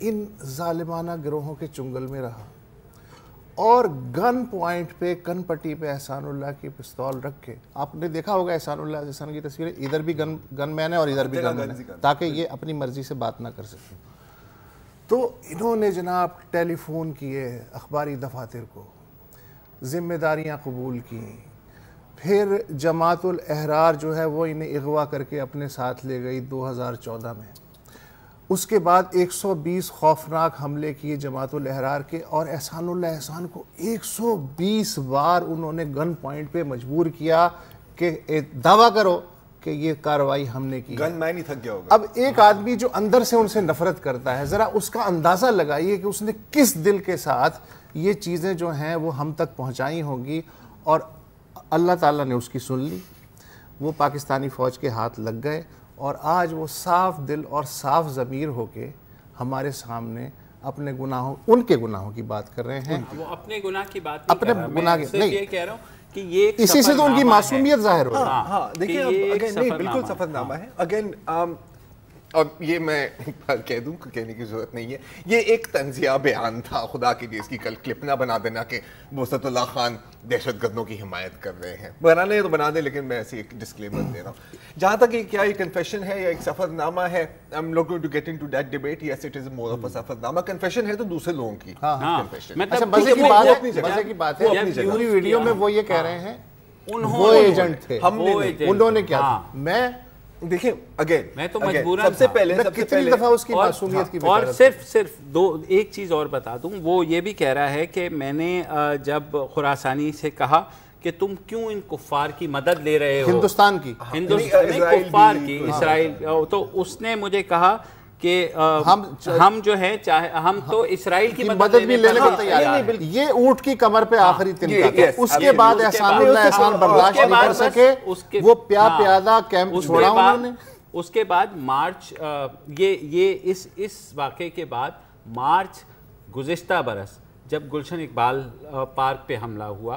ان ظالمانہ گروہوں کے چنگل میں رہا اور گن پوائنٹ پہ کن پٹی پہ احسان اللہ کی پستول رکھ کے, آپ نے دیکھا ہوگا احسان اللہ احسان کی تصویریں, ادھر بھی گن مین ہے اور ادھر بھی گن مین ہے, تاکہ یہ اپنی مرضی سے بات نہ کر سکیں. تو انہوں نے جناب ٹیلی فون کیے اخباری دفاتر کو, ذمہ داریاں قبول کیں, پھر جماعت الاحرار جو ہے وہ انہیں اغوا کر کے اپنے ساتھ لے گئی 2014 میں. اس کے بعد 120 خوفناک حملے کیے جماعت الاحرار کے, اور احسان اللہ احسان کو 120 بار انہوں نے گن پوائنٹ پہ مجبور کیا کہ دعویٰ کرو کہ یہ کارروائی ہم نے کی. گن مین ہی تھک گیا ہوگا. اب ایک آدمی جو اندر سے ان سے نفرت کرتا ہے, ذرا اس کا اندازہ لگائیے کہ اس نے کس دل کے ساتھ یہ چیزیں جو ہیں وہ ہم تک پہنچائی ہوں گی, اور اللہ تعالیٰ نے اس کی سن لی, وہ پاکستانی فوج کے ہاتھ لگ گئے, اور آج وہ صاف دل اور صاف ضمیر ہو کے ہمارے سامنے اپنے گناہوں, ان کے گناہوں کی بات کر رہے ہیں. وہ اپنے گناہ کی بات اپنے گناہ کی نہیں, یہ کہہ رہا ہوں کہ یہ اسی سے تو ان کی معصومیت ظاہر ہو رہی ہے. ہاں دیکھیں اگین نہیں بالکل سفر نامہ ہے. اگین اور یہ میں کہہ دوں کہ کہنے کی ضرورت نہیں ہے, یہ ایک طنزیہ بیان تھا, خدا کی جس کی کل کلپ نہ بنا دینا کہ وسعت اللہ خان دہشت گردوں کی حمایت کر رہے ہیں. بنانے تو بنا دیں, لیکن میں ایسی ایک ڈسکلیمر دے رہا ہوں. جہاں تک کیا یہ کنفیشن ہے یا ایک سفر نامہ ہے, I'm not going to get into that debate. Yes, it is more of a سفر نامہ. کنفیشن ہے تو دوسرے لوگوں کی کنفیشن. اچھا مزے کی بات ہے پوری ویڈیو میں وہ یہ کہہ رہے ہیں وہ ایجنٹ تھے, انہوں نے کیا تھا. میں دیکھیں اگین میں تو مجبوراً سب سے پہلے کتنی دفعہ اس کی معصومیت کی, اور صرف ایک چیز اور بتا دوں, وہ یہ بھی کہہ رہا ہے کہ میں نے جب خراسانی سے کہا کہ تم کیوں ان کفار کی مدد لے رہے ہو, ہندوستان کی کفار کی, اسرائیل, تو اس نے مجھے کہا کہ ہم جو ہے چاہے ہم تو اسرائیل کی مدد بھی لینے کو تیار ہیں. یہ اونٹ کی کمر پہ آخری تنکا تھا. اس کے بعد احسان اللہ احسان برداشت نہیں کر سکے, وہ پیادہ کیمپ چھوڑا انہوں نے. اس کے بعد مارچ, یہ اس واقعے کے بعد مارچ گزشتہ برس جب گلشن اقبال پارک پہ حملہ ہوا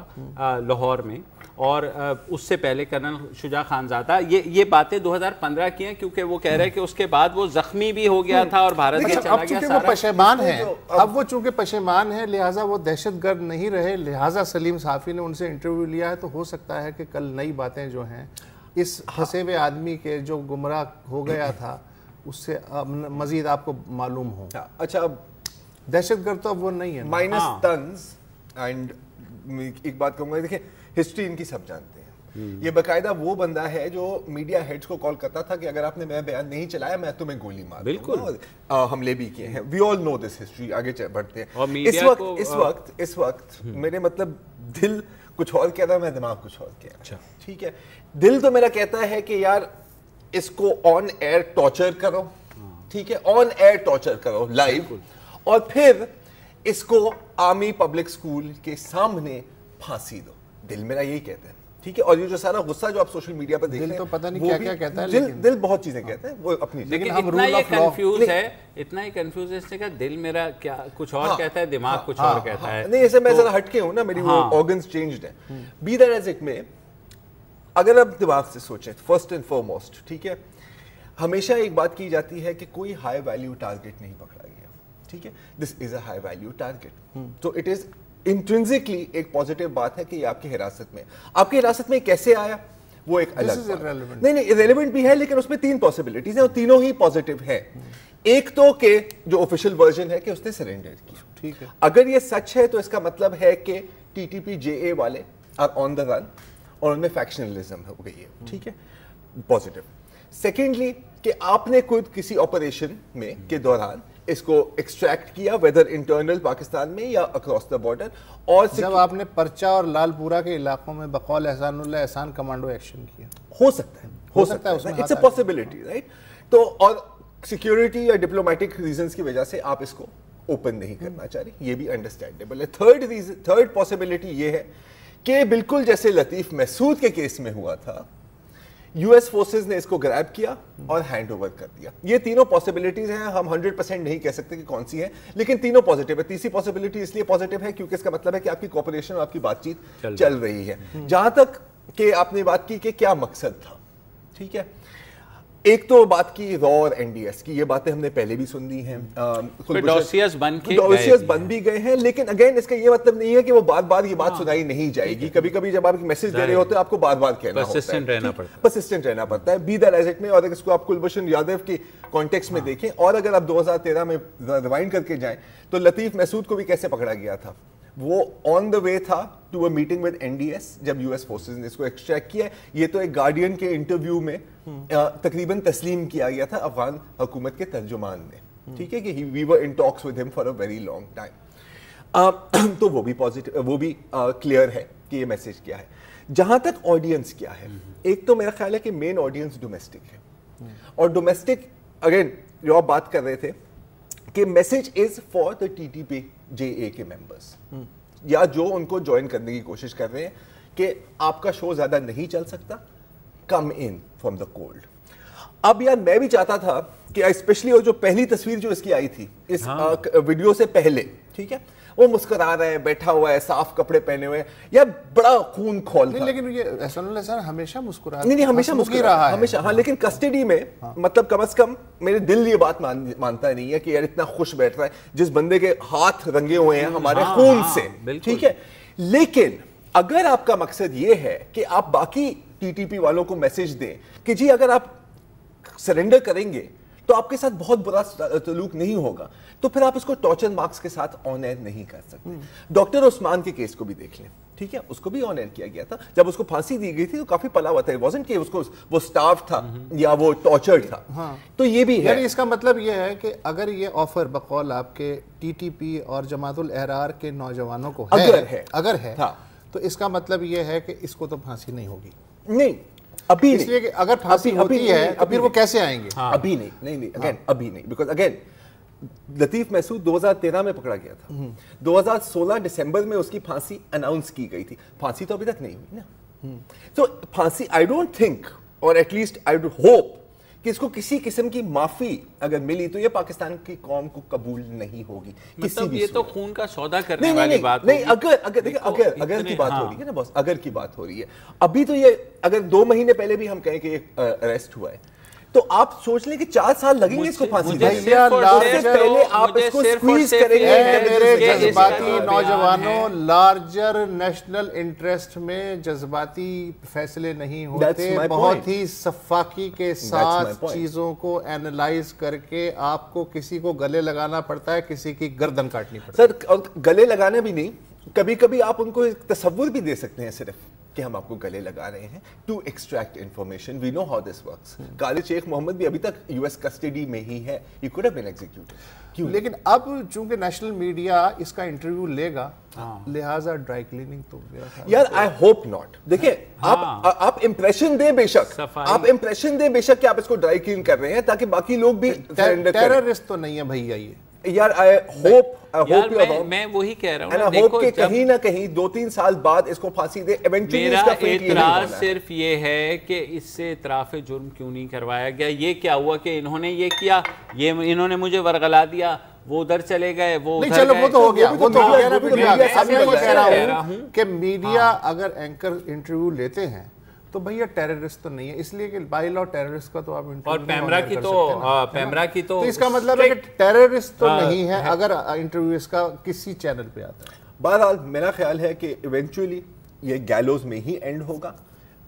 لاہور میں, اور اس سے پہلے کرنل شجاع خانزادہ, یہ باتیں 2015 کی ہیں, کیونکہ وہ کہہ رہے ہیں کہ اس کے بعد وہ زخمی بھی ہو گیا تھا اور بھارت میں چلا گیا. وہ پشیمان ہیں, اب وہ چونکہ پشیمان ہیں لہٰذا وہ دہشت گرد نہیں رہے, لہٰذا سلیم صافی نے ان سے انٹرویو لیا ہے. تو ہو سکتا ہے کہ کل نئی باتیں جو ہیں اس پھنسے ہوئے آدمی کے جو گمراہ ہو گیا تھا اس سے مزید آپ کو معلوم ہو. اچھا اب دہشت گرد تو اب وہ نہیں ہے مائنس طنز. اینڈ ایک بات کہوں گا, دیکھیں ہسٹری ان کی سب جانتے ہیں. یہ باقاعدہ وہ بندہ ہے جو میڈیا ہیڈز کو کال کرتا تھا کہ اگر آپ نے میں بیان نہیں چلایا میں تمہیں گولی مار دوں گا. بالکل حملے بھی کیے ہیں. وی آل نو دس ہسٹری. آگے بڑھتے ہیں. اس وقت میرے مطلب دل کچھ اور کہتا ہے, میں دماغ کچھ اور کہتا ہے. ٹھیک ہے, دل تو میرا کہتا ہے کہ یار اس کو آن ایئر ٹارچر کرو, ٹھیک ہے, آن ایئر ٹارچر کرو لائیو, اور پھر اس کو آرمی پبلک اسکول کے سامنے پھانسی دو. دل میرا یہی کہتا ہے. ٹھیک ہے, اور یہ جو سارا غصہ جو آپ سوشل میڈیا پر دیکھ رہے ہیں, دل تو پتہ نہیں کیا کیا کہتا ہے, دل بہت چیزیں کہتا ہے وہ اپنی. لیکن اتنا یہ کنفیوز ہے, اتنا ہی کنفیوز ہے اس نے کہا دل میرا کیا کچھ اور کہتا ہے, دماغ کچھ اور کہتا ہے. نہیں ایسے میں ذرا ہٹ کے ہوں نا, میری وہ آرگنز چینجڈ ہیں. بی دیٹ ایز اٹ میں, اگر آپ دماغ سے سوچیں فرسٹ اینڈ فارموسٹ, ٹھیک ہے, ہمیشہ ایک بات کی جاتی ہے کہ کوئی ہائی ویلیو ٹارگیٹ نہیں پکڑا گیا. ٹھیک ہے, دس از اے ہائی ویلیو ٹارگیٹ. تو اٹ از انٹرنسکلی ایک پازیٹیو بات ہے کہ یہ آپ کی حراست میں. آپ کی حراست میں کیسے آیا وہ ایک الگ بات. نہیں ریلیونٹ بھی ہے, لیکن اس میں 3 پاسبلٹیز ہیں اور تینوں ہی پازیٹیو ہیں. ایک تو کہ جو آفیشیل ورژن ہے کہ اس نے سرینڈر کیا. ٹھیک ہے, اگر یہ سچ ہے تو اس کا مطلب ہے کہ TTP-JA والے آر آن دا رن اور ان میں فیکشنلزم ہو گئی ہے. ٹھیک ہے, پازیٹیو. سیکنڈلی کہ آپ نے خود کسی آپریشن میں کے دوران اس کو ایکسٹریکٹ کیا, ویدر انٹرنل پاکستان میں یا اکراس دا بارڈر, اور جب آپ نے پرچہ اور لال پورہ کے علاقوں میں بقول احسان اللہ احسان کمانڈو ایکشن کیا. ہو سکتا ہے اٹس اے پاسبلٹی, رائٹ. تو اور سیکیورٹی یا ڈپلومیٹک ریزنز کی وجہ سے آپ اس کو اوپن نہیں کرنا چاہ رہے, یہ بھی انڈرسٹینڈیبل ہے. تھرڈ پاسبلٹی یہ ہے کہ بالکل جیسے لطیف محسود کے کیس میں ہوا تھا, یو ایس فورسز نے اس کو گریب کیا اور ہینڈ اوور کر دیا. یہ تینوں پاسبلٹیز ہیں, ہم 100% نہیں کہہ سکتے کہ کون سی ہیں, لیکن تینوں پازیٹیو ہے. تیسری پاسبلٹی اس لیے پازیٹیو ہے کیونکہ اس کا مطلب ہے کہ آپ کی کوپریشن اور آپ کی بات چیت چل رہی ہے. جہاں تک کہ آپ نے بات کی کہ کیا مقصد تھا, ٹھیک ہے, ایک تو بات کی را اور این ڈی ایس کی, یہ باتیں ہم نے پہلے بھی سن لی ہیں, ڈوسیئرز بن بھی گئے ہیں, لیکن اگین اس کا یہ مطلب نہیں ہے کہ وہ بار بار یہ بات سنائی نہیں جائے گی. کبھی کبھی جب آپ میسج دے رہے ہوتے ہیں آپ کو بار بار کہنا ہوتا ہے, پرسسٹنٹ رہنا پڑتا ہے. بی دیٹ ایز اٹ میں, اور اس کو آپ کلبھوشن یادو کے کانٹیکس میں دیکھیں, اور اگر آپ 2013 میں ریوائنڈ کر کے جائیں تو لطیف محسود کو بھی کیسے پکڑا گیا تھا. وہ آن دا وے تھا to a meeting with N D S جب یو ایس فورسز نے اس کو ایکسٹریکٹ کیا. یہ تو ایک گارڈین کے انٹرویو میں تقریباً تسلیم کیا گیا تھا افغان حکومت کے ترجمان نے, ٹھیک ہے, کہ we were in talks with him for a very long time. تو وہ بھی پازیٹیو, وہ بھی کلیئر ہے کہ یہ میسج کیا ہے. جہاں تک آڈینس کیا ہے, ایک تو میرا خیال ہے کہ مین آڈینس ڈومیسٹک ہے, اور ڈومیسٹک اگین جو آپ بات کر رہے تھے کہ message is for the T T P J A K members, یا جو ان کو جوائن کرنے کی کوشش کر رہے ہیں کہ آپ کا شو زیادہ نہیں چل سکتا, کم ان فرام دا کولڈ. اب یار میں بھی چاہتا تھا کہ اسپیشلی وہ جو پہلی تصویر جو اس کی آئی تھی اس ویڈیو سے پہلے, ٹھیک ہے, وہ مسکرا رہا ہے, بیٹھا ہوا ہے, صاف کپڑے پہنے ہوئے, یا بڑا خون کھول تھا. لیکن یہ احسان اللہ صاحب ہمیشہ مسکرا نہیں ہمیشہ مسکرا رہا ہے ہمیشہ, ہاں, لیکن کسٹڈی میں مطلب کم از کم میرے دل یہ بات مانتا نہیں ہے کہ یار اتنا خوش بیٹھ رہا ہے جس بندے کے ہاتھ رنگے ہوئے ہیں ہمارے خون سے, ٹھیک ہے. لیکن اگر آپ کا مقصد یہ ہے کہ آپ باقی ٹی ٹی پی والوں کو میسج دیں کہ جی اگر آپ سرنڈر کریں گے تو آپ کے ساتھ بہت برا سلوک نہیں ہوگا, تو پھر آپ اس کو ٹارچر مارکس کے ساتھ آن ایئر نہیں کر سکتے. ڈاکٹر عثمان کے کیس کو بھی دیکھ لیں, ٹھیک ہے, اس کو بھی آن ایئر کیا گیا تھا. جب اس کو پھانسی دی گئی تھی تو کافی پلا ہوا تھا, وازنٹ کہ اس کو وہ سٹارف تھا یا وہ ٹارچرڈ تھا. تو یہ بھی ہے, یعنی اس کا مطلب یہ ہے کہ اگر یہ آفر بقول آپ کے ٹی ٹی پی اور جماعت الاحرار کے نوجوانوں کو اگر ہے تو اس کا مطلب یہ ہے کہ اس کو تو پھانسی نہیں ہوگی. نہیں ابھی, اس لیے کہ اگر پھانسی ہوتی ہے تو پھر وہ کیسے آئیں گے؟ ابھی نہیں, اگین ابھی نہیں, بیکاز اگین لطیف محسود 2013 میں پکڑا گیا تھا, 2016 دسمبر میں اس کی پھانسی اناؤنس کی گئی تھی, پھانسی تو ابھی تک نہیں ہوئی نا. تو پھانسی آئی ڈونٹ تھنک, اور at least I don't hope کہ اس کو کسی قسم کی معافی اگر ملی تو یہ پاکستان کی قوم کو قبول نہیں ہوگی. مطلب یہ تو خون کا سودا کرنے والی بات نہیں, اگر کی بات ہو رہی ہے نا باس, اگر کی بات ہو رہی ہے, ابھی تو یہ اگر 2 مہینے پہلے بھی ہم کہیں کہ اریسٹ ہوا ہے تو آپ سوچ لیں کہ 4 سال لگیں گے اس کو پھانسی دینے میں. پہلے آپ اس کو سکویز کریں گے. میرے جذباتی نوجوانوں, لارجر نیشنل انٹرسٹ میں جذباتی فیصلے نہیں ہوتے, بہت ہی شفافی کے ساتھ چیزوں کو اینالائز کر کے آپ کو کسی کو گلے لگانا پڑتا ہے, کسی کی گردن کاٹنی پڑتی ہے. سر, اور گلے لگانے بھی نہیں, کبھی کبھی آپ ان کو ایک تصور بھی دے سکتے ہیں صرف کہ ہم آپ کو گلے لگا رہے ہیں to extract information. We know how this works. Khalid Sheikh Mohammed بھی ابھی تک یو ایس کسٹڈی میں ہی ہے, ہی کوڈ ہیو بین ایگزیکیوٹڈ. لیکن اب چونکہ نیشنل میڈیا اس کا انٹرویو لے گا, لہٰذا ڈرائی کلیننگ تو یار آئی ہوپ ناٹ. دیکھیں آپ امپریشن دیں بے شک, آپ امپریشن دیں بے شک کہ آپ اس کو ڈرائی کلین کر رہے ہیں تاکہ باقی لوگ بھی ٹیررسٹ تو نہیں ہے بھیا یہ. یار I hope میں وہی کہہ رہا ہوں, and I hope کہ کہیں نہ کہیں 2-3 سال بعد اس کو پھانسی دے. میرا اعتراض صرف یہ ہے کہ اس سے اعتراف جرم کیوں نہیں کروایا گیا. یہ کیا ہوا کہ انہوں نے یہ کیا, یہ انہوں نے مجھے ورغلا دیا, وہ ادھر چلے گئے, وہ نہیں, چلو وہ تو ہو گیا, وہ تو ہو گیا. میں یہ کہہ رہا ہوں کہ میڈیا اگر اینکر انٹرویو لیتے ہیں تو بھیا ٹیررسٹ تو نہیں ہے, اس لیے کہ بائی لا ٹیررسٹ کا تو آپ اور پیمرا کی تو اس کا مطلب ہے کہ ٹیررسٹ تو نہیں ہے اگر انٹرویو اس کا کسی چینل پہ آتا ہے. بہرحال میرا خیال ہے کہ ایونچولی یہ گیلوز میں ہی اینڈ ہوگا,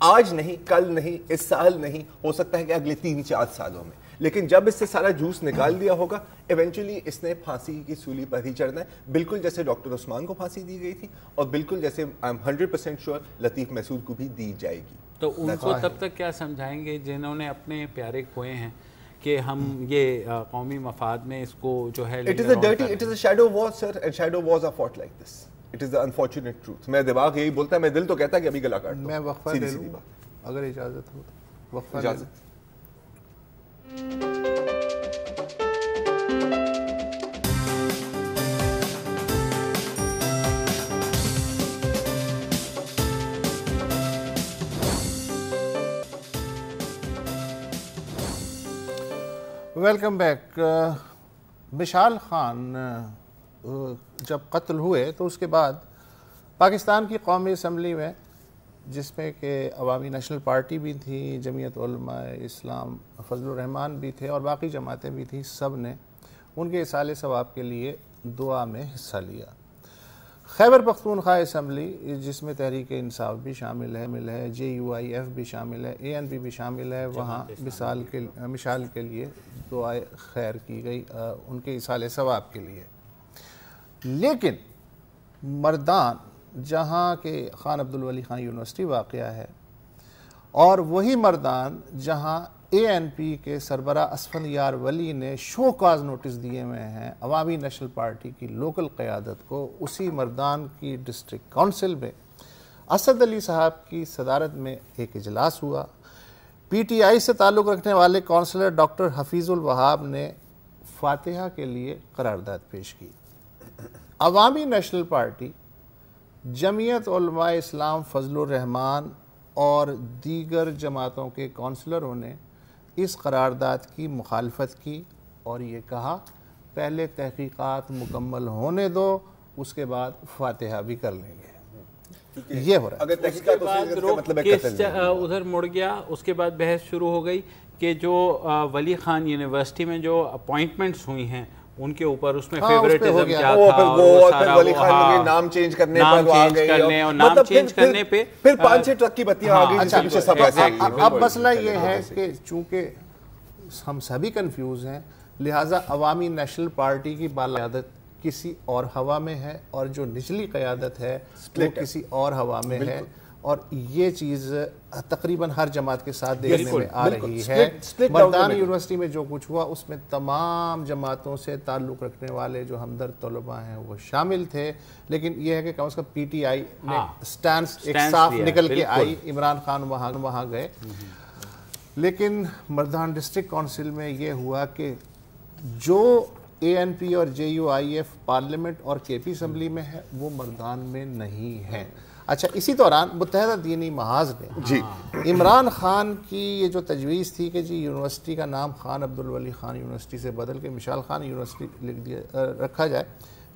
آج نہیں, کل نہیں, اس سال نہیں, ہو سکتا ہے کہ اگلے 3-4 سالوں میں, لیکن جب اس سے سارا جوس نکال دیا ہوگا ایونچولی اس نے پھانسی کی سولی پر ہی چڑھنا ہے, بالکل جیسے ڈاکٹر عثمان کو پھانسی دی گئی تھی, اور بالکل جیسے آئی ایم 100% شیور لطیف محسود کو بھی دی جائے گی. تو ان کو تب تک کیا سمجھائیں گے جنہوں نے اپنے پیارے کھوئے ہیں کہ ہم یہ قومی مفاد میں اس کو جو ہے it is a shadow war sir, and shadow wars are fought like this. It is the unfortunate truth. میں دماغ یہی بولتا ہے, میں دل تو کہتا ہے کہ ابھی گلا کاٹ دو. میں وقفہ لے لوں اگر اجازت ہو تو. وقفہ اجازت. Welcome back. مشال خان جب قتل ہوئے تو اس کے بعد پاکستان کی قومی اسمبلی میں جس میں کہ عوامی نیشنل پارٹی بھی تھی, جمعیت علماء اسلام فضل الرحمان بھی تھے اور باقی جماعتیں بھی تھیں, سب نے ان کے ایصال ثواب کے لیے دعا میں حصہ لیا. خیبر پختونخوا اسمبلی جس میں تحریک انصاف بھی شامل ہے, JUIF بھی شامل ہے, ANP بھی شامل ہے, وہاں مشال کے لیے دعائے خیر کی گئی ان کے ایصال ثواب کے لیے. لیکن مردان جہاں کہ خان عبدالولی خان یونیورسٹی واقعہ ہے, اور وہی مردان جہاں ANP کے سربراہ اسفندیار ولی نے شو کاز نوٹس دیے ہوئے ہیں عوامی نیشنل پارٹی کی لوکل قیادت کو, اسی مردان کی ڈسٹرکٹ کونسل میں اسد علی صاحب کی صدارت میں ایک اجلاس ہوا. PTI سے تعلق رکھنے والے کونسلر ڈاکٹر حفیظ الوہاب نے فاتحہ کے لیے قرارداد پیش کی. عوامی نیشنل پارٹی, جمعیت علماء اسلام فضل الرحمان اور دیگر جماعتوں کے کونسلروں نے اس قرارداد کی مخالفت کی اور یہ کہا پہلے تحقیقات مکمل ہونے دو, اس کے بعد فاتحہ بھی کر لیں گے. یہ ہو رہا ہے. اگر تحقیقات ادھر مڑ گیا, اس کے بعد بحث شروع ہو گئی کہ جو ولی خان یونیورسٹی میں جو اپوائنٹمنٹس ہوئی ہیں ان کے اوپر اس میں فیوریٹزم کیا تھا, اور سارا وہ نام چینج کرنے اور نام چینج کرنے پہ پھر 5-6 ٹرک کی بتیاں آ گئی. اب مسئلہ یہ ہے کہ چونکہ ہم سبھی کنفیوز ہیں, لہٰذا عوامی نیشنل پارٹی کی بالقیادت کسی اور ہوا میں ہے اور جو نچلی قیادت ہے وہ کسی اور ہوا میں ہے, اور یہ چیز تقریباً ہر جماعت کے ساتھ دیکھنے میں آ رہی ہے. مردان یونیورسٹی میں جو کچھ ہوا اس میں تمام جماعتوں سے تعلق رکھنے والے جو ہمدرد طلباء ہیں وہ شامل تھے, لیکن یہ ہے کہ کم از کم PTI نے سٹانس ایک صاف نکل کے آئی, عمران خان وہاں گئے. لیکن مردان ڈسٹرکٹ کونسل میں یہ ہوا کہ جو ANP اور JUIF پارلیمنٹ اور KP اسمبلی میں ہے وہ مردان میں نہیں ہے. اچھا, اسی دوران متحدہ دینی محاذ نے عمران خان کی یہ جو تجویز تھی کہ یونیورسٹی کا نام خان عبدالولی خان یونیورسٹی سے بدل کے مشال خان یونیورسٹی رکھا جائے,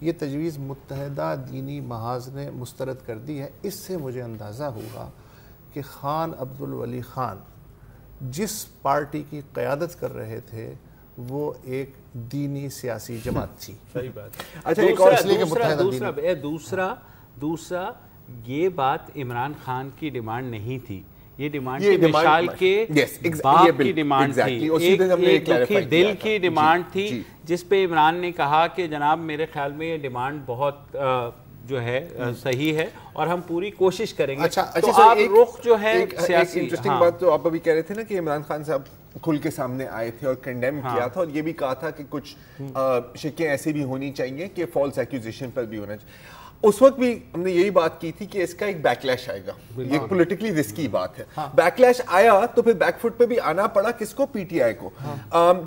یہ تجویز متحدہ دینی محاذ نے مسترد کر دی ہے. اس سے مجھے اندازہ ہوا کہ خان عبدالولی خان جس پارٹی کی قیادت کر رہے تھے وہ ایک دینی سیاسی جماعت تھی. صحیح بات. اچھا, دوسرا یہ بات عمران خان کی ڈیمانڈ نہیں تھی, یہ ڈیمانڈ تھی مشال کے باپ کی ڈیمانڈ تھی, ایک دکھی دل کی ڈیمانڈ تھی, جس پہ عمران نے کہا کہ جناب میرے خیال میں یہ ڈیمانڈ بہت جو ہے صحیح ہے اور ہم پوری کوشش کریں گے. تو آپ رخ جو ہے سیاسی, انٹرسٹنگ بات تو آپ ابھی کہہ رہے تھے نا کہ عمران خان صاحب کھل کے سامنے آئے تھے اور کنڈیم کیا تھا, اور یہ بھی کہا تھا کہ کچھ شکیں ایسی بھی ہونی چاہیے کہ فالس ایکوزیشن پر بھی ہونا چاہیے. اس وقت بھی ہم نے یہی بات کی تھی کہ اس کا ایک بیک لیش آئے گا, یہ پولیٹیکلی رسکی بات ہے. بیک لیش آیا تو پھر بیک فٹ پہ بھی آنا پڑا کس کو, PTI کو,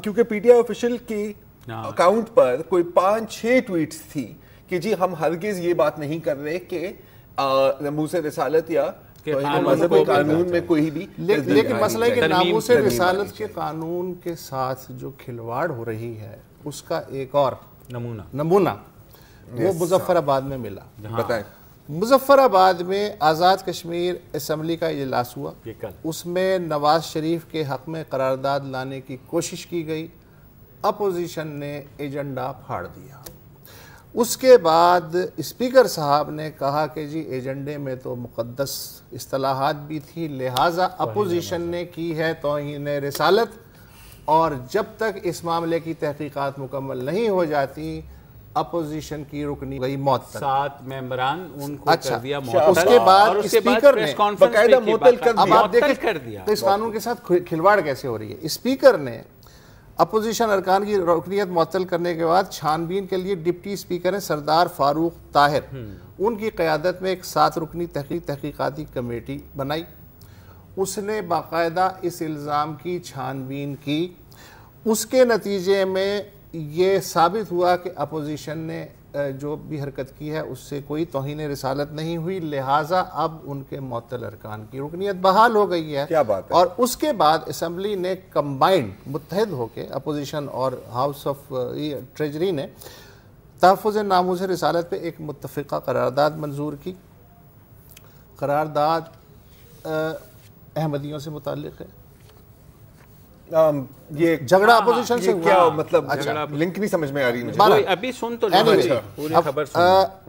کیونکہ PTI آفیشل کی اکاؤنٹ پر کوئی 5-6 ٹویٹس تھی کہ جی ہم ہرگز یہ بات نہیں کر رہے کہ ناموس رسالت یا مذہبی قانون میں کوئی بھی, لیکن مسئلہ ہے کہ ناموس رسالت کے قانون کے ساتھ جو کھلواڑ ہو رہی ہے اس کا ایک اور نمونہ وہ مظفر آباد میں ملا. بتائیں. مظفر آباد میں آزاد کشمیر اسمبلی کا اجلاس ہوا, اس میں نواز شریف کے حق میں قرارداد لانے کی کوشش کی گئی, اپوزیشن نے ایجنڈا پھاڑ دیا. اس کے بعد اسپیکر صاحب نے کہا کہ جی ایجنڈے میں تو مقدس اصطلاحات بھی تھی, لہٰذا اپوزیشن نے کی ہے توہین رسالت, اور جب تک اس معاملے کی تحقیقات مکمل نہیں ہو جاتی اپوزیشن کی رکنی گئی معطل. 7 ممبران ان کو کر دیا معطل, اس کے بعد اسپیکر نے باقاعدہ معطل کر دیا. اب آپ دیکھیں تو اس قانون کے ساتھ کھلواڑ کیسے ہو رہی ہے. اسپیکر نے اپوزیشن ارکان کی رکنیت معطل کرنے کے بعد چھان بین کے لیے ڈپٹی اسپیکر ہیں سردار فاروق طاہر, ان کی قیادت میں ایک 7 رکنی تحقیقاتی کمیٹی بنائی. اس نے باقاعدہ اس الزام کی چھان بین کی. اس کے نتیجے میں یہ ثابت ہوا کہ اپوزیشن نے جو بھی حرکت کی ہے اس سے کوئی توہین رسالت نہیں ہوئی, لہٰذا اب ان کے معطل ارکان کی رکنیت بحال ہو گئی ہے. کیا بات ہے. اور اس کے بعد اسمبلی نے کمبائنڈ متحد ہو کے اپوزیشن اور ہاؤس آف ٹریجری نے تحفظ ناموس رسالت پہ ایک متفقہ قرارداد منظور کی. قرارداد احمدیوں سے متعلق ہے؟ یہ جھگڑا اپوزیشن سے کیا مطلب لنک نہیں سمجھ میں آ رہی مجھے. ابھی سن تو پوری خبر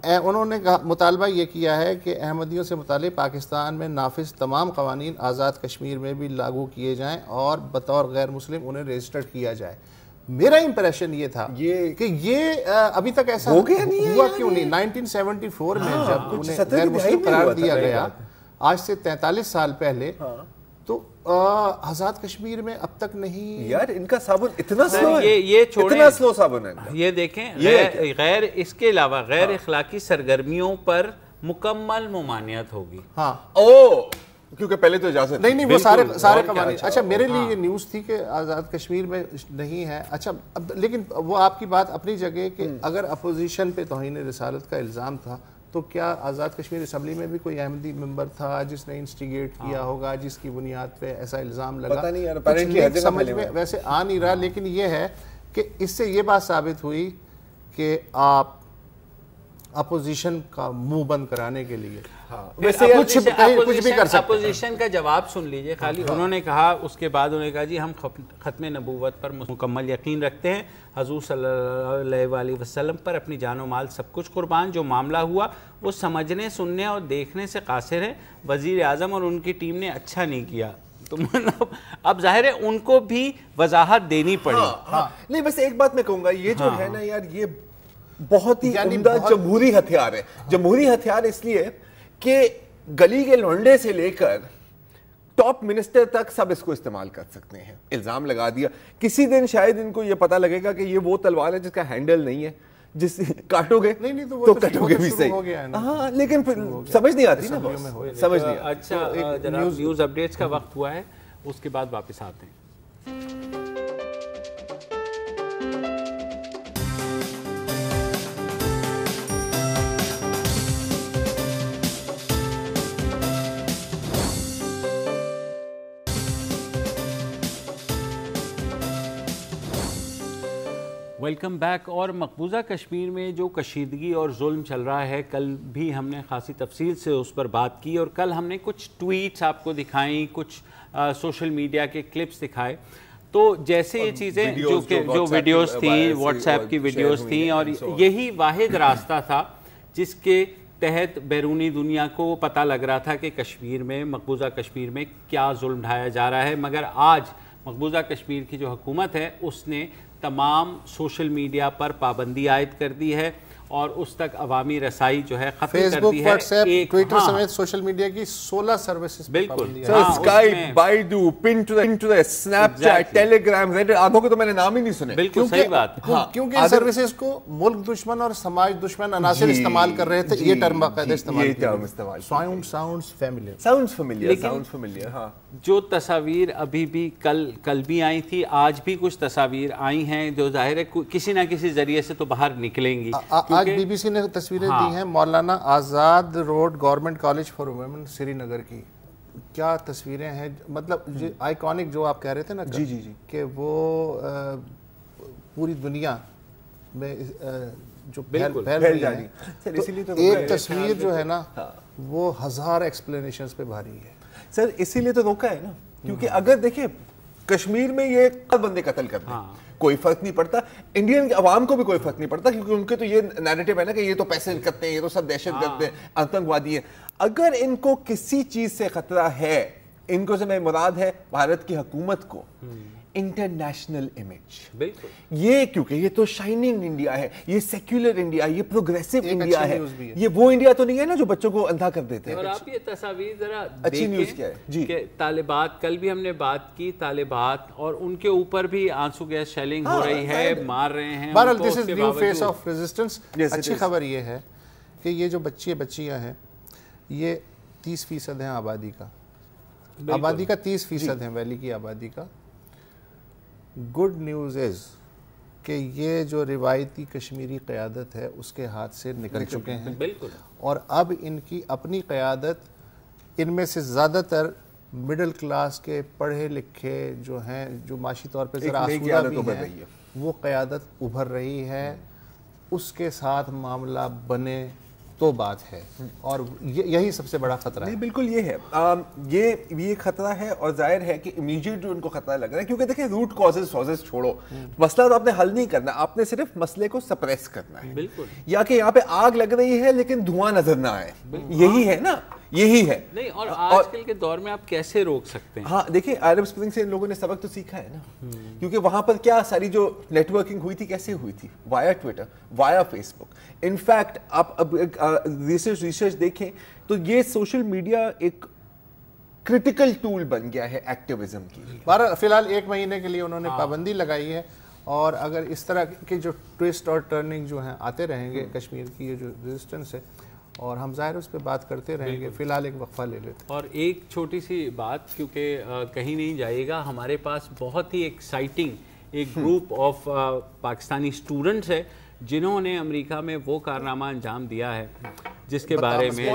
انہوں نے مطالبہ یہ کیا ہے کہ احمدیوں سے متعلق پاکستان میں نافذ تمام قوانین آزاد کشمیر میں بھی لاگو کیے جائیں اور بطور غیر مسلم انہیں رجسٹرڈ کیا جائے. میرا امپریشن یہ تھا کہ یہ ابھی تک ایسا ہوا کیوں نہیں. 1974 میں جب انہیں غیر مسلم قرار دیا گیا آج سے 43 سال پہلے, تو آزاد کشمیر میں اب تک نہیں. یار ان کا صابن اتنا سلو ہے, یہ چھوڑیں, اتنا سلو صابن ہے. یہ دیکھیں غیر اس کے علاوہ غیر اخلاقی سرگرمیوں پر مکمل ممانعت ہوگی. ہاں کیونکہ پہلے تو اجازت نہیں وہ سارے قوانین. اچھا میرے لیے یہ نیوز تھی کہ آزاد کشمیر میں نہیں ہے. اچھا لیکن وہ آپ کی بات اپنی جگہ کہ اگر اپوزیشن پہ توہین رسالت کا الزام تھا تو کیا آزاد کشمیر اسمبلی میں بھی کوئی احمدی ممبر تھا جس نے انسٹیگیٹ کیا ہوگا, جس کی بنیاد پہ ایسا الزام لگا؟ پتہ نہیں یار, سمجھ میں ویسے آ نہیں رہا. لیکن یہ ہے کہ اس سے یہ بات ثابت ہوئی کہ آپ اپوزیشن کا منہ بند کرانے کے لیے کچھ بھی کر سکتے. اپوزیشن کا جواب سن لیجئے. خالی انہوں نے کہا, اس کے بعد انہوں نے کہا جی ہم ختم نبوت پر مکمل یقین رکھتے ہیں, حضور صلی اللہ علیہ وسلم پر اپنی جان و مال سب کچھ قربان. جو معاملہ ہوا وہ سمجھنے, سننے اور دیکھنے سے قاصر ہے. وزیر اعظم اور ان کی ٹیم نے اچھا نہیں کیا. تو اب ظاہر ہے ان کو بھی وضاحت دینی پڑی. نہیں بس ایک بات میں کہوں گا, یہ جو ہے نا یار, یہ بہت ہی عمدہ جمہوری ہتھیار ہے. جمہوری ہتھیار اس لیے کہ گلی کے لونڈے سے لے کر ٹاپ منسٹر تک سب اس کو استعمال کر سکتے ہیں. الزام لگا دیا, کسی دن شاید ان کو یہ پتہ لگے گا کہ یہ وہ تلوار ہے جس کا ہینڈل نہیں ہے, جس کاٹو گے تو کٹو گے بھی صحیح. ہاں لیکن پھر سمجھ نہیں آتی نا, سمجھ نہیں. اچھا جناب نیوز اپڈیٹس کا وقت ہوا ہے, اس کے بعد واپس آتے ہیں. Welcome back. اور مقبوضہ کشمیر میں جو کشیدگی اور ظلم چل رہا ہے, کل بھی ہم نے خاصی تفصیل سے اس پر بات کی, اور کل ہم نے کچھ ٹویٹس آپ کو دکھائیں, کچھ سوشل میڈیا کے کلپس دکھائے. تو جیسے یہ چیزیں جو ویڈیوز تھیں, واٹس ایپ کی ویڈیوز تھیں, اور یہی واحد راستہ تھا جس کے تحت بیرونی دنیا کو پتہ لگ رہا تھا کہ کشمیر میں, مقبوضہ کشمیر میں کیا ظلم ڈھایا جا رہا ہے. مگر آج مقبوضہ کشمیر کی جو حکومت ہے اس نے تمام سوشل میڈیا پر پابندی عائد کر دی ہے, اور اس تک عوامی رسائی جو ہے ختم کر دی ہے. واٹس ایپ, ٹویٹر سمیت سوشل میڈیا کی 16 سروسز بالکل, اسکائپ, بائیڈو, پنٹریسٹ, اسنیپ چیٹ, ٹیلی گرام, ریڈٹ, آدھوں کو تو میں نے نام ہی نہیں سنے. بالکل صحیح بات. کیونکہ ان سروسز کو ملک دشمن اور سماج دشمن عناصر استعمال کر رہے تھے. یہ ٹرم باقاعدہ استعمال ساؤنڈز فیملیئر. ہاں جو تصاویر ابھی بھی کل بھی آئی تھی, آج بھی کچھ تصاویر آئی ہیں جو ظاہر ہے کسی نہ کسی ذریعے سے تو باہر نکلیں گی. آج بی بی سی نے تصویریں دی ہیں Maulana Azad road government college for women Srinagar کی. کیا تصویریں ہیں, مطلب آئیکونک جو آپ کہہ رہے تھے نا جی کہ وہ پوری دنیا میں جو پھیل رہی ہے. ایک تصویر جو ہے نا وہ 1000 ایکسپلینیشنز پہ بھاری ہے. سر اسی لیے تو روکا ہے نا, کیونکہ اگر دیکھیں کشمیر میں یہ بندے قتل کرتے ہیں, کوئی فرق نہیں پڑتا, انڈین عوام کو بھی کوئی فرق نہیں پڑتا, کیونکہ ان کے تو یہ نیریٹو ہے نا کہ یہ تو پیسے کرتے ہیں, یہ تو سب دہشت گرد ہیں, آتنکوادی ہیں. اگر ان کو کسی چیز سے خطرہ ہے, ان کو سے میں مراد ہے بھارت کی حکومت کو انٹرنیشنل امیج. بالکل, یہ کیونکہ یہ تو شائننگ انڈیا ہے, یہ سیکولر انڈیا, یہ پروگریسو انڈیا ہے, یہ وہ انڈیا تو نہیں ہے نا جو بچوں کو اندھا کر دیتے ہیں. اور آپ یہ تصاویر ذرا اچھی نیوز کیا ہے کہ طالبات, کل بھی ہم نے بات کی طالبات, اور ان کے اوپر بھی آنسو گیس شیلنگ ہو رہی ہے, مار رہے ہیں. بہرحال this is new face of resistance. اچھی خبر یہ ہے کہ یہ جو بچیاں ہیں یہ 30% ہیں آبادی کا, 30% ہیں ویلی کی آبادی کا. گڈ نیوز از کہ یہ جو روایتی کشمیری قیادت ہے اس کے ہاتھ سے نکل چکے ہیں. بالکل, اور اب ان کی اپنی قیادت, ان میں سے زیادہ تر مڈل کلاس کے پڑھے لکھے جو ہیں, جو معاشی طور پہ ذرا آسودہ بھی ہیں, وہ قیادت ابھر رہی ہے. اس کے ساتھ معاملہ بنے تو بات ہے, اور یہی سب سے بڑا خطرہ ہے. نہیں بالکل یہ ہے, یہ خطرہ ہے, اور ظاہر ہے کہ امیجیٹ جو ان کو خطرہ لگ رہا ہے, کیونکہ دیکھیں روٹ کازز چھوڑو, مسئلہ تو آپ نے حل نہیں کرنا, آپ نے صرف مسئلے کو سپریس کرنا ہے. بالکل, یا کہ یہاں پہ آگ لگ رہی ہے لیکن دھواں نظر نہ آئے, یہی ہے نا, یہی ہے. نہیں, اور آج کل کے دور میں آپ کیسے روک سکتے ہیں؟ ہاں دیکھیں عرب اسپرنگ سے ان لوگوں نے سبق تو سیکھا ہے نا, کیونکہ وہاں پر کیا ساری جو نیٹ ورکنگ ہوئی تھی کیسے ہوئی تھی, وایا ٹویٹر, وایا فیس بک. انفیکٹ آپ اب ریسرچ دیکھیں تو یہ سوشل میڈیا ایک کرٹیکل ٹول بن گیا ہے ایکٹیویزم کی. فی الحال 1 مہینے کے لیے انہوں نے پابندی لگائی ہے, اور اگر اس طرح کے جو ٹویسٹ اور ٹرننگ جو ہیں آتے رہیں گے, کشمیر کی یہ جو ریزسٹنس ہے, اور ہم ظاہر اس پہ بات کرتے رہیں گے. فی الحال ایک وقفہ لے لیتے ہیں. اور ایک چھوٹی سی بات, کیونکہ کہیں نہیں جائے گا, ہمارے پاس بہت ہی ایکسائٹنگ ایک گروپ آف پاکستانی اسٹوڈنٹس ہے جنہوں نے امریکہ میں وہ کارنامہ انجام دیا ہے جس کے بارے میں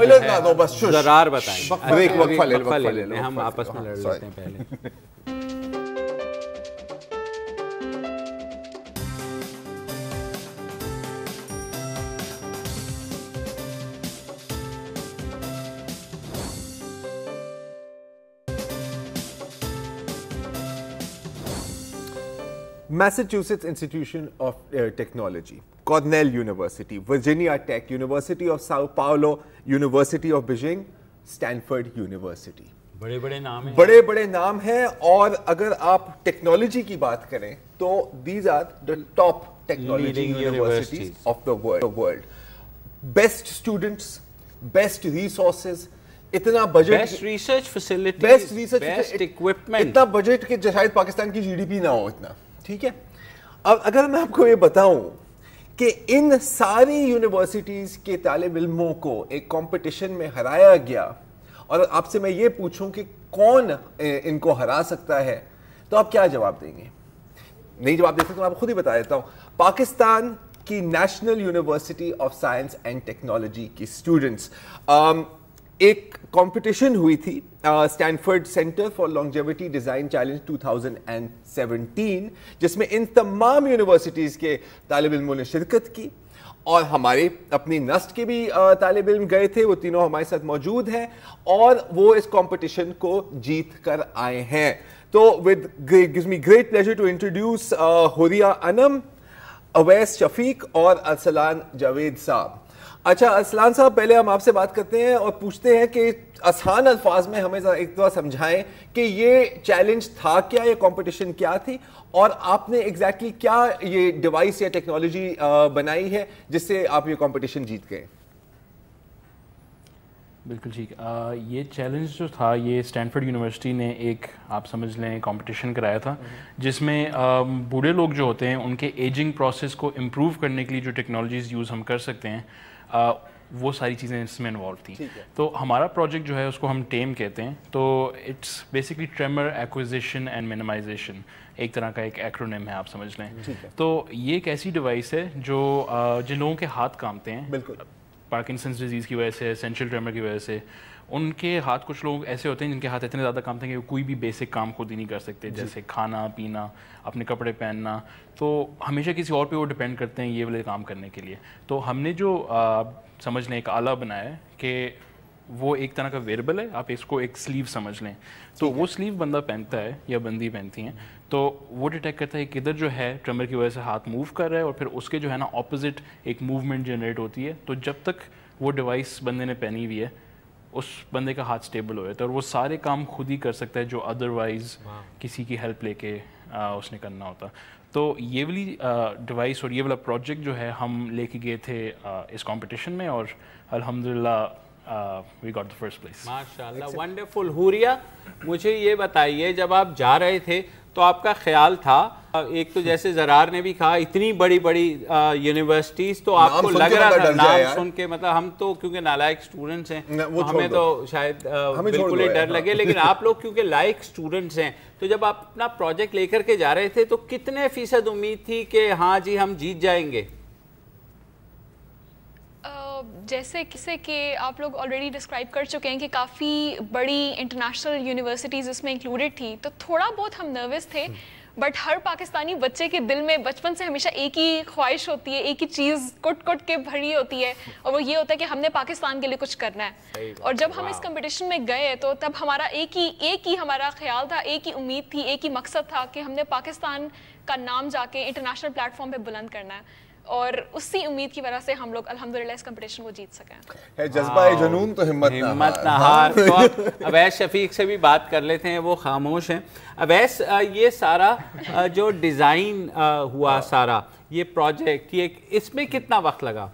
ضرار بتائیں. وقفہ لے لیتے ہیں, ہم آپس میں لڑ لیتے ہیں پہلے. Massachusetts Institution of Technology, Cornell University, Virginia Tech, University of Sao Paulo, University of Beijing, Stanford University. بڑے بڑے نام ہیں, بڑے بڑے نام ہیں. اور اگر آپ ٹیکنالوجی کی بات کریں تو these are the top technology universities of the world. Best students, best resources, اتنا budget, best research facilities, best equipment, اتنا بجٹ کہ شاید پاکستان کی جی ڈی پی نہ ہو اتنا. ٹھیک ہے, اب اگر میں آپ کو یہ بتاؤں کہ ان ساری یونیورسٹیز کے طالب علموں کو ایک کمپٹیشن میں ہرایا گیا, اور آپ سے میں یہ پوچھوں کہ کون ان کو ہرا سکتا ہے, تو آپ کیا جواب دیں گے؟ نہیں جواب دے سکتے تو آپ خود ہی بتا دیتا ہوں. پاکستان کی national university of science and technology کی اسٹوڈنٹس, ایک کمپٹیشن ہوئی تھی Stanford center for longevity design challenge 2017, جس میں ان تمام یونیورسٹیز کے طالب علموں نے شرکت کی, اور ہمارے اپنی نسٹ کے بھی طالب علم گئے تھے, وہ تینوں ہمارے ساتھ موجود ہیں, اور وہ اس کمپٹیشن کو جیت کر آئے ہیں. تو gives me great pleasure to introduce حوریہ انم, اویس شفیق اور ارسلان جاوید صاحب. اچھا ارسلان صاحب, پہلے ہم آپ سے بات کرتے ہیں اور پوچھتے ہیں کہ آسان الفاظ میں ہمیں ایک دفعہ سمجھائیں کہ یہ چیلنج تھا کیا, یہ کمپٹیشن کیا تھی, اور آپ نے ایگزیکٹلی کیا یہ ڈیوائس یا ٹیکنالوجی بنائی ہے جس سے آپ یہ کمپٹیشن جیت گئے. بالکل ٹھیک. یہ چیلنج جو تھا, یہ اسٹینفورڈ یونیورسٹی نے ایک آپ سمجھ لیں کمپٹیشن کرایا تھا, جس میں بوڑھے لوگ جو ہوتے ہیں ان کے ایجنگ پروسیس کو امپروو کرنے کے لیے جو ٹیکنالوجیز یوز ہم کر سکتے ہیں, وہ ساری چیزیں اس میں انوالو تھیں. تو ہمارا پروجیکٹ جو ہے اس کو ہم ٹیم کہتے ہیں. تو it's basically tremor acquisition and minimization, ایک طرح کا ایک ایکرونیم ہے آپ سمجھ لیں. تو یہ ایک ایسی ڈیوائس ہے جو جن لوگوں کے ہاتھ کامتے ہیں, بالکل پارکنسنس ڈیزیز کی وجہ سے, اسینشیل ٹریمر کی وجہ سے, ان کے ہاتھ, کچھ لوگ ایسے ہوتے ہیں جن کے ہاتھ اتنے زیادہ کامتے ہیں کہ وہ کوئی بھی بیسک کام خود ہی نہیں کر سکتے, جیسے کھانا پینا, اپنے کپڑے پہننا, تو ہمیشہ کسی اور پہ وہ ڈپینڈ کرتے ہیں یہ والے کام کرنے کے لیے. تو ہم نے جو سمجھ لیں ایک آلہ بنایا ہے کہ وہ ایک طرح کا ویئربل ہے, آپ اس کو ایک سلیو سمجھ لیں. تو وہ سلیو بندہ پہنتا ہے یا بندی پہنتی ہیں, تو وہ ڈیٹیکٹ کرتا ہے کہ ادھر جو ہے ٹرمر کی وجہ سے ہاتھ موو کر رہا ہے, اور پھر اس کے جو ہے نا اپوزٹ ایک موومنٹ جنریٹ ہوتی ہے. تو جب تک وہ ڈیوائس بندے نے پہنی ہوئی ہے اس بندے کا ہاتھ سٹیبل ہو جاتا ہے, اور وہ سارے کام خود ہی کر سکتا ہے جو ادروائز کسی کی ہیلپ لے کے اس نے کرنا ہوتا. تو یہ والی ڈیوائس اور یہ والا پروجیکٹ جو ہے ہم لے کے گئے تھے اس کمپٹیشن میں, اور الحمدللہ we got the first place. ماشاءاللہ, ونڈرفل. حوریہ, مجھے یہ بتائیے, جب آپ جا رہے تھے تو آپ کا خیال تھا, ایک تو جیسے زرار نے بھی کہا اتنی بڑی بڑی یونیورسٹیز, تو آپ کو لگ رہا تھا نام سن کے, مطلب ہم تو کیونکہ نالائق اسٹوڈنٹس ہیں تو ہمیں تو شاید بالکل ہی ڈر لگے, لیکن آپ لوگ کیونکہ لائق اسٹوڈنٹس ہیں, تو جب آپ اپنا پروجیکٹ لے کر کے جا رہے تھے تو کتنے فیصد امید تھی کہ ہاں جی ہم جیت جائیں گے؟ جیسے کسے کہ آپ لوگ آلریڈی ڈسکرائب کر چکے ہیں کہ کافی بڑی انٹرنیشنل یونیورسٹیز اس میں انکلوڈیڈ تھی, تو تھوڑا بہت ہم نروس تھے, بٹ ہر پاکستانی بچے کے دل میں بچپن سے ہمیشہ ایک ہی خواہش ہوتی ہے, ایک ہی چیز کٹ کٹ کے بھری ہوتی ہے, اور وہ یہ ہوتا ہے کہ ہم نے پاکستان کے لیے کچھ کرنا ہے. اور جب ہم اس کمپٹیشن میں گئے تو تب ہمارا ایک ہی ہمارا خیال تھا, ایک ہی امید تھی, ایک ہی مقصد تھا کہ ہم نے پاکستان کا نام جا کے انٹرنیشنل پلیٹ فارم پہ بلند کرنا ہے, اور اسی امید کی وجہ سے ہم لوگ الحمدللہ اس کمپٹیشن کو جیت سکے. ہے جذبہ جنون تو ہمت نہ ہار. تو اویس شفیق سے بھی بات کر لیتے ہیں, وہ خاموش ہیں. اویس, یہ سارا جو ڈیزائن ہوا, سارا یہ پروجیکٹ, یہ اس میں کتنا وقت لگا؟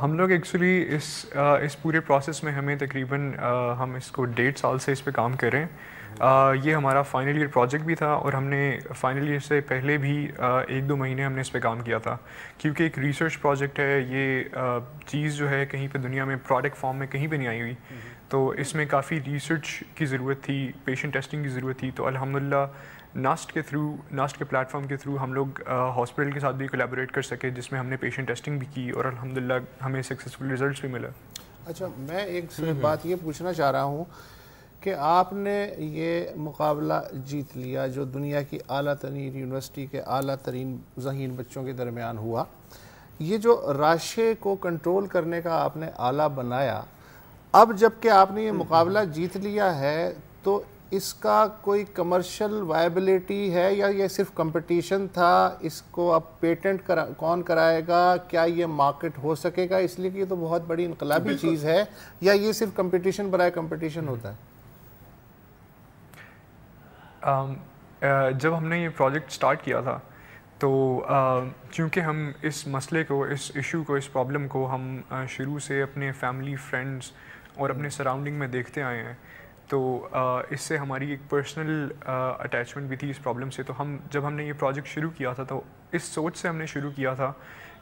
ہم لوگ ایکچولی اس پورے پروسیس میں ہمیں تقریباً ہم اس کو 1.5 سال سے اس پہ کام کر رہے ہیں. یہ ہمارا فائنل ایئر پروجیکٹ بھی تھا, اور ہم نے فائنل ایئر سے پہلے بھی 1-2 مہینے ہم نے اس پہ کام کیا تھا, کیونکہ ایک ریسرچ پروجیکٹ ہے. یہ چیز جو ہے کہیں پہ دنیا میں پروڈکٹ فارم میں کہیں پہ نہیں آئی ہوئی, تو اس میں کافی ریسرچ کی ضرورت تھی, پیشنٹ ٹیسٹنگ کی ضرورت تھی. تو الحمدللہ ناسٹ کے پلیٹ فارم کے تھرو ہم لوگ ہاسپٹل کے ساتھ بھی کولیبوریٹ کر سکے, جس میں ہم نے پیشنٹ ٹیسٹنگ بھی کی, اور الحمدللہ ہمیں سکسیزفل ریزلٹس بھی ملا. اچھا, میں ایک بات یہ پوچھنا چاہ رہا ہوں کہ آپ نے یہ مقابلہ جیت لیا جو دنیا کی اعلیٰ ترین یونیورسٹی کے اعلیٰ ترین ذہین بچوں کے درمیان ہوا. یہ جو راشے کو کنٹرول کرنے کا آپ نے آلہ بنایا, اب جب کہ آپ نے یہ مقابلہ جیت لیا ہے تو اس کا کوئی کمرشل وائبلٹی ہے, یا یہ صرف کمپٹیشن تھا؟ اس کو اب پیٹنٹ کون کرائے گا؟ کیا یہ مارکیٹ ہو سکے گا؟ اس لیے کہ یہ تو بہت بڑی انقلابی چیز ہے, یا یہ صرف کمپٹیشن برائے کمپٹیشن ہوتا ہے؟ جب ہم نے یہ پروجیکٹ سٹارٹ کیا تھا تو چونکہ ہم اس مسئلے کو, اس ایشو کو, اس پرابلم کو ہم شروع سے اپنے فیملی, فرینڈز اور اپنے سراؤنڈنگ میں دیکھتے آئے ہیں, تو اس سے ہماری ایک پرسنل اٹیچمنٹ بھی تھی اس پرابلم سے. تو جب ہم نے یہ پروجیکٹ شروع کیا تھا تو اس سوچ سے ہم نے شروع کیا تھا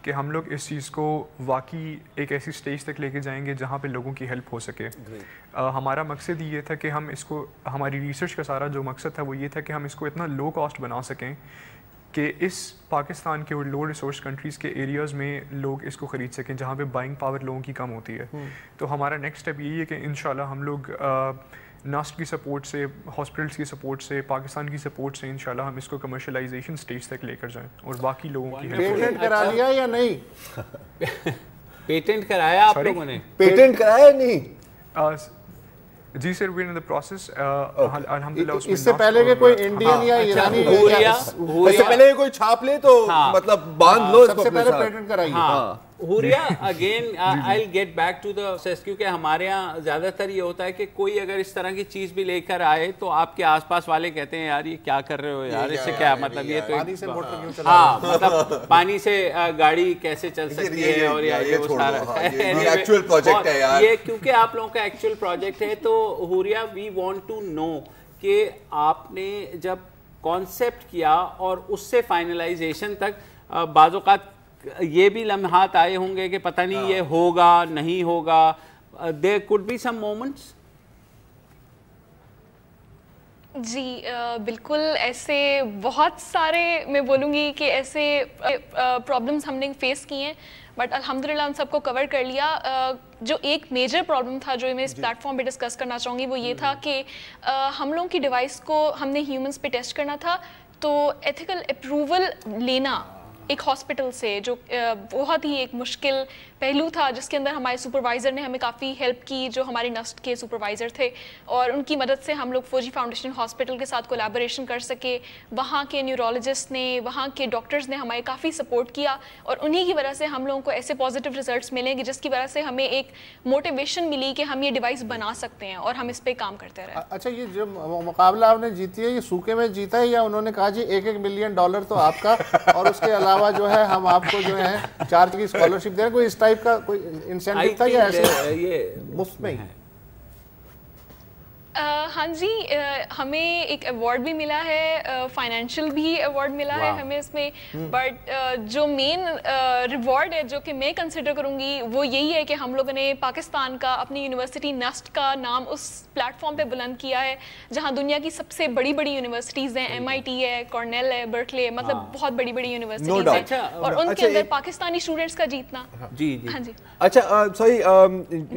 کہ ہم لوگ اس چیز کو واقعی ایک ایسی سٹیج تک لے کے جائیں گے جہاں پہ لوگوں کی ہیلپ ہو سکے. ہمارا مقصد یہ تھا کہ ہم اس کو, ہماری ریسرچ کا سارا جو مقصد تھا وہ یہ تھا کہ ہم اس کو اتنا لو کاسٹ بنا سکیں کہ اس پاکستان کے اور لو ریسورس کنٹریز کے ایریاز میں لوگ اس کو خرید سکیں, جہاں پہ بائنگ پاور لوگوں کی کم ہوتی ہے. تو ہمارا نیکسٹ اسٹیپ یہی ہے کہ انشاءاللہ ہم لوگ ناسٹ کی سپورٹ سے, ہاسپٹلس کی سپورٹ سے, پاکستان کی سپورٹ سے انشاءاللہ ہم اس کو کمرشلائزیشن سٹیج تک لے کر جائیں اور باقی لوگوں کی پیٹنٹ کرا لیا یا نہیں؟ پیٹنٹ کرایا آپ لوگوں نے؟ پیٹنٹ کرایا نہیں؟ جی سر, وی ان دی پروسیس الحمدللہ. اس سے پہلے کہ کوئی انڈین یا ایرانی اس سے پہلے کوئی چھاپ لے تو مطلب باندھ لو اس کو, سب سے پہلے پیٹنٹ کرائیے. ہوریا again I get back to the case, کیونکہ ہمارے یہاں زیادہ تر یہ ہوتا ہے کہ کوئی اگر اس طرح کی چیز بھی لے کر آئے تو آپ کے آس پاس والے کہتے ہیں یار یہ کیا کر رہے ہو یار, اس سے کیا مطلب, یہ تو ہاں مطلب پانی سے گاڑی کیسے چل سکتی ہے, اور یہ وہ سارا ایکچوئل پروجیکٹ ہے یار, یہ کیونکہ آپ لوگوں کا ایکچوئل پروجیکٹ ہے. تو ہوریا وی وانٹ ٹو نو کہ آپ نے جب کانسیپٹ کیا اور اس سے فائنلائزیشن تک بعض اوقات یہ بھی لمحات آئے ہوں گے کہ پتہ نہیں یہ ہوگا نہیں ہوگا, there could be some moments. جی بالکل, ایسے بہت سارے میں بولوں گی کہ ایسے پرابلمس ہم نے فیس کی ہیں, بٹ الحمدللہ ہم سب کو کور کر لیا. جو ایک میجر پرابلم تھا جو میں اس پلیٹ فارم پہ ڈسکس کرنا چاہوں گی وہ یہ تھا کہ ہم لوگوں کی ڈیوائس کو ہم نے ہیومنس پہ ٹیسٹ کرنا تھا, تو ایتھیکل اپروول لینا ایک ہاسپٹل سے جو بہت ہی ایک مشکل پہلو تھا, جس کے اندر ہمارے سپروائزر نے ہمیں کافی ہیلپ کی, جو ہمارے نسٹ کے سپروائزر تھے, اور ان کی مدد سے ہم لوگ فوجی فاؤنڈیشن ہاسپٹل کے ساتھ کولیبوریشن کر سکے. وہاں کے نیورولوجسٹ نے, وہاں کے ڈاکٹرز نے ہمیں کافی سپورٹ کیا, اور انہی کی وجہ سے ہم لوگوں کو ایسے پازیٹیو ریزلٹس ملیں گے جس کی وجہ سے ہمیں ایک موٹیویشن ملی کہ ہم یہ ڈیوائس بنا سکتے ہیں, اور ہم اس پہ کام کرتے رہے. اچھا, یہ جو مقابلہ آپ نے جیتی ہے یہ سوکھے میں جیتا ہے, یا انہوں نے کہا جی $1 ملین تو آپ کا, اور اس کے علاوہ جو ہے ہم آپ کو جو ہے 4 کی اسکالرشپ دیں, کوئی اس ٹائپ کا کوئی انسینٹیو تھا یا ایسے یہ مفت میں ہی؟ ہاں جی, ہمیں ایک ایوارڈ بھی ملا ہے, فائنینشیل بھی ایوارڈ ملا ہے ہمیں اس میں, بٹ جو مین ریوارڈ ہے جو کہ میں کنسیڈر کروں گی وہ یہی ہے کہ ہم لوگوں نے پاکستان کا, اپنی یونیورسٹی نسٹ کا نام اس پلیٹ فارم پہ بلند کیا ہے جہاں دنیا کی سب سے بڑی بڑی یونیورسٹیز ہیں, MIT ہے, کارنیل ہے, برکلے ہے, مطلب بہت بڑی بڑی یونیورسٹیز ہیں, اور ان کے اندر پاکستانی اسٹوڈنٹس کا جیتنا. جی ہاں جی. اچھا سوری,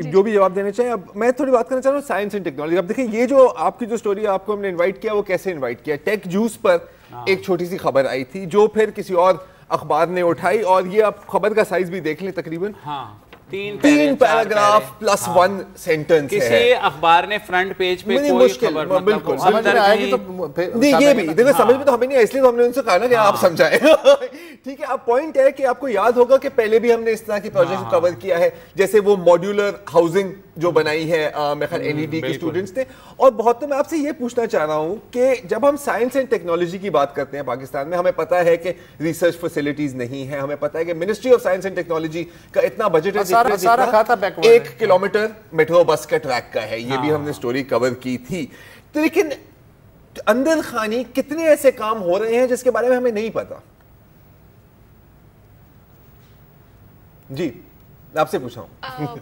جو بھی جواب دینا چاہیں, اب میں تھوڑی بات کرنا چاہ رہا ہوں سائنس اینڈ ٹیکنالوجی. اب دیکھیں یہ جو آپ کی جو اسٹوری آپ کو ہم نے انوائٹ کیا وہ کیسے انوائٹ کیا؟ ٹیک جوس پر ایک چھوٹی سی خبر آئی تھی جو پھر کسی اور اخبار نے اٹھائی, اور یہ آپ خبر کا سائز بھی دیکھ لیں, تقریباً 3 پیراگراف پلس 1 سینٹنس ہے. کسی اخبار نے فرنٹ پیج پہ کوئی خبر بالکل سمجھ میں آئے گی تو نہیں, یہ بھی دیکھو سمجھ میں تو ہمیں نہیں, اس لیے تو ہم نے ان سے کہا نا کہ آپ سمجھائیں. ٹھیک ہے, اب پوائنٹ ہے کہ آپ کو یاد ہوگا کہ پہلے بھی ہم نے اس طرح کی پروجیکٹ کور کیا ہے, جیسے وہ ماڈیولر ہاؤسنگ جو بنائی ہے میرے خیال این ای ڈی کے اسٹوڈنٹس نے. اور بہت تو میں آپ سے یہ پوچھنا چاہ رہا ہوں کہ جب ہم سائنس اینڈ ٹیکنالوجی کی بات کرتے ہیں پاکستان میں, ہمیں پتا ہے کہ ریسرچ فیسلٹیز نہیں ہے, ہمیں پتا ہے کہ ministry of science and technology کا اتنا بجٹ ہے 1 کلومیٹر میٹرو بس کا ٹریک کا ہے, یہ بھی ہم نے اسٹوری کور کی تھی. لیکن اندر خانی کتنے ایسے کام ہو رہے ہیں جس کے بارے میں ہمیں نہیں پتا؟ جی آپ سے پوچھا ہوں.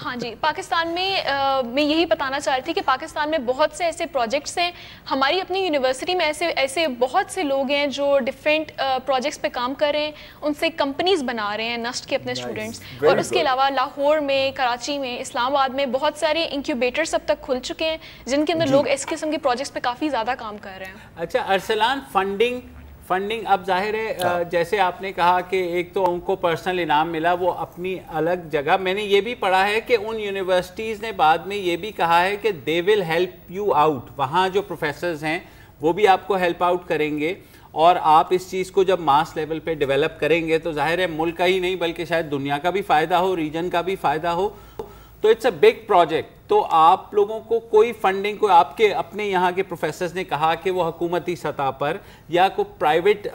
ہاں جی, پاکستان میں یہی بتانا چاہ رہی تھی کہ پاکستان میں بہت سے ایسے پروجیکٹس ہیں, ہماری اپنی یونیورسٹی میں ایسے بہت سے لوگ ہیں جو ڈفرینٹ پروجیکٹس پہ کام کر رہے ہیں, ان سے کمپنیز بنا رہے ہیں نسٹ کے اپنے اسٹوڈنٹس. اور اس کے علاوہ لاہور میں, کراچی میں, اسلام آباد میں بہت سارے انکیوبیٹرس اب تک کھل چکے ہیں جن کے اندر لوگ اس قسم کے پروجیکٹس پہ کافی زیادہ کام کر رہے ہیں. اچھا ارسلان, فنڈنگ اب ظاہر ہے جیسے آپ نے کہا کہ ایک تو ان کو پرسنل انعام ملا, وہ اپنی الگ جگہ, میں نے یہ بھی پڑھا ہے کہ ان یونیورسٹیز نے بعد میں یہ بھی کہا ہے کہ دے ول ہیلپ یو آؤٹ, وہاں جو پروفیسرز ہیں وہ بھی آپ کو ہیلپ آؤٹ کریں گے, اور آپ اس چیز کو جب ماس لیول پہ ڈیولپ کریں گے تو ظاہر ہے ملک کا ہی نہیں بلکہ شاید دنیا کا بھی فائدہ ہو, ریجن کا بھی فائدہ ہو. تو اٹس اے بگ پروجیکٹ. تو آپ لوگوں کو کوئی فنڈنگ, کوئی آپ کے اپنے یہاں کے پروفیسرز نے کہا کہ وہ حکومتی سطح پر یا کوئی پرائیویٹ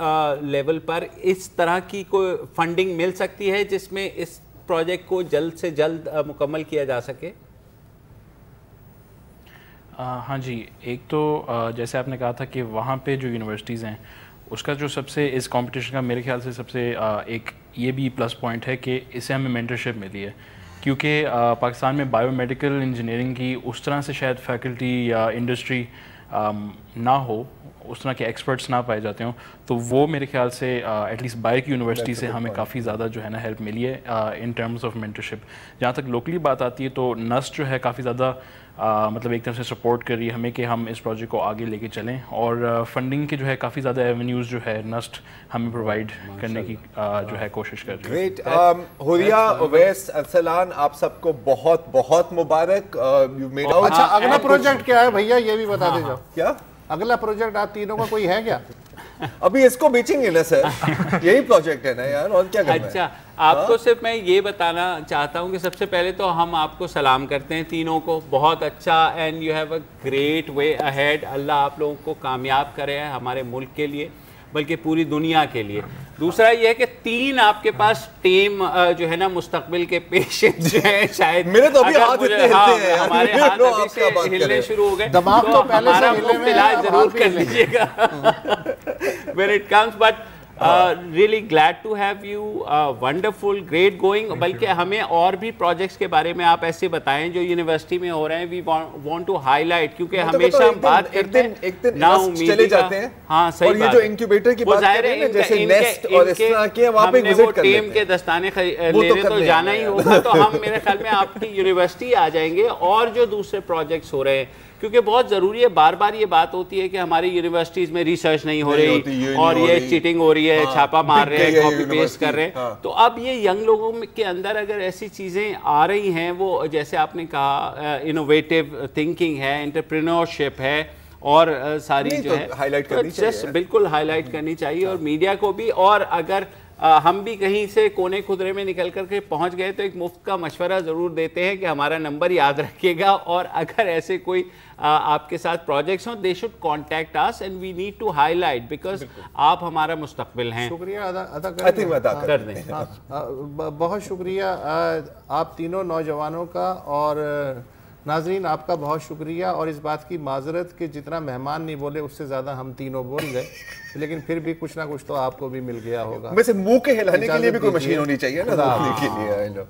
لیول پر اس طرح کی کوئی فنڈنگ مل سکتی ہے جس میں اس پروجیکٹ کو جلد سے جلد مکمل کیا جا سکے؟ ہاں جی, ایک تو جیسے آپ نے کہا تھا کہ وہاں پہ جو یونیورسٹیز ہیں اس کا جو سب سے اس کمپٹیشن کا میرے خیال سے سب سے ایک یہ بھی پلس پوائنٹ ہے کہ اسے ہمیں مینٹرشپ ملی ہے, کیونکہ پاکستان میں بایو میڈیکل انجینئرنگ کی اس طرح سے شاید فیکلٹی یا انڈسٹری نہ ہو, اس طرح کے ایکسپرٹس نہ پائے جاتے ہوں, تو وہ میرے خیال سے ایٹ لیسٹ باہر کی یونیورسٹی سے ہمیں کافی زیادہ جو ہے نا ہیلپ ملی ہے ان ٹرمز آف مینٹرشپ. جہاں تک لوکلی بات آتی ہے تو نسٹ جو ہے کافی زیادہ مطلب ایک طرف سے سپورٹ کر رہی ہے ہمیں کہ ہم اس پروجیکٹ کو آگے لے کے چلیں, اور فنڈنگ کے جو ہے کافی زیادہ ایونیوز جو ہے نسٹ ہمیں پرووائڈ کرنے کی جو ہے کوشش کر رہی ہے. گریٹ. حوریہ, اویس, ارسلان, آپ سب کو بہت بہت مبارک. اچھا اگلا پروجیکٹ کیا ہے بھیا, یہ بھی بتا دے جاؤ. کیا اگلا پروجیکٹ آپ تینوں کا کوئی ہے کیا؟ ابھی اس کو بیچیں گے نا سر, یہی پروجیکٹ ہے نا یار, اور کیا کرنا ہے. اچھا, آپ کو صرف میں یہ بتانا چاہتا ہوں کہ سب سے پہلے تو ہم آپ کو سلام کرتے ہیں تینوں کو, بہت اچھا, and you have a great way ahead. اللہ آپ لوگوں کو کامیاب کرے ہمارے ملک کے لیے بلکہ پوری دنیا کے لیے. دوسرا یہ ہے کہ 3 آپ کے پاس ٹیم جو ہے نا مستقبل کے پیشنٹ جو ہیں, شاید میرے تو ابھی ہاتھ اتنے ہلتے ہیں, ہمارے ہاتھ ابھی سے ہلنے شروع ہو گئے, دماغ تو پہلے سے ہلنے میں علاج ضرور کر لیجیے گا when it comes. But really glad to have you, wonderful, great going. بلکہ ہمیں اور بھی پروجیکٹس کے بارے میں آپ ایسے بتائیں جو یونیورسٹی میں ہو رہے ہیں. we want to highlight, کیونکہ ہمیشہ ہم بات کرتے ہیں نا امیدی چلے جاتے ہیں. ہاں صحیح بات, اور یہ جو انکیوبیٹر کی بات کر رہے ہیں جیسے نیسٹ اور اس طرح کے, وہاں پہ وزٹ کر لیتے ہیں. ٹیم کے دستانے لینے تو جانا ہی ہوگا, تو ہم میرے خیال میں آپ کی یونیورسٹی آ جائیں گے, اور جو دوسرے پروجیکٹس ہو رہے ہیں, کیونکہ بہت ضروری ہے. بار بار یہ بات ہوتی ہے کہ ہماری یونیورسٹیز میں ریسرچ نہیں ہو رہی اور یہ چیٹنگ ہو رہی ہے, چھاپا مار رہے ہیں, کاپی پیسٹ کر رہے ہیں. تو اب یہ ینگ لوگوں کے اندر اگر ایسی چیزیں آ رہی ہیں, وہ جیسے آپ نے کہا انوویٹیو تھنکنگ ہے, انٹرپرینورشپ ہے, اور ساری جو ہے بالکل ہائی لائٹ کرنی چاہیے, اور میڈیا کو بھی. اور اگر ہم بھی کہیں سے کونے خدرے میں نکل کر کے پہنچ گئے تو ایک مفت کا مشورہ ضرور دیتے ہیں کہ ہمارا نمبر یاد رکھیے گا, اور اگر ایسے کوئی آپ کے ساتھ پروجیکٹس ہوں, they should contact us and we need to highlight, because آپ ہمارا مستقبل ہیں. شکریہ ادا کر دیں. بہت شکریہ آپ تینوں نوجوانوں کا, اور ناظرین آپ کا بہت شکریہ, اور اس بات کی معذرت کہ جتنا مہمان نہیں بولے اس سے زیادہ ہم تینوں بول گئے, لیکن پھر بھی کچھ نہ کچھ تو آپ کو بھی مل گیا ہوگا. ویسے منہ کے ہلانے کے لیے بھی کوئی مشین ہونی چاہیے نا, کے لیے.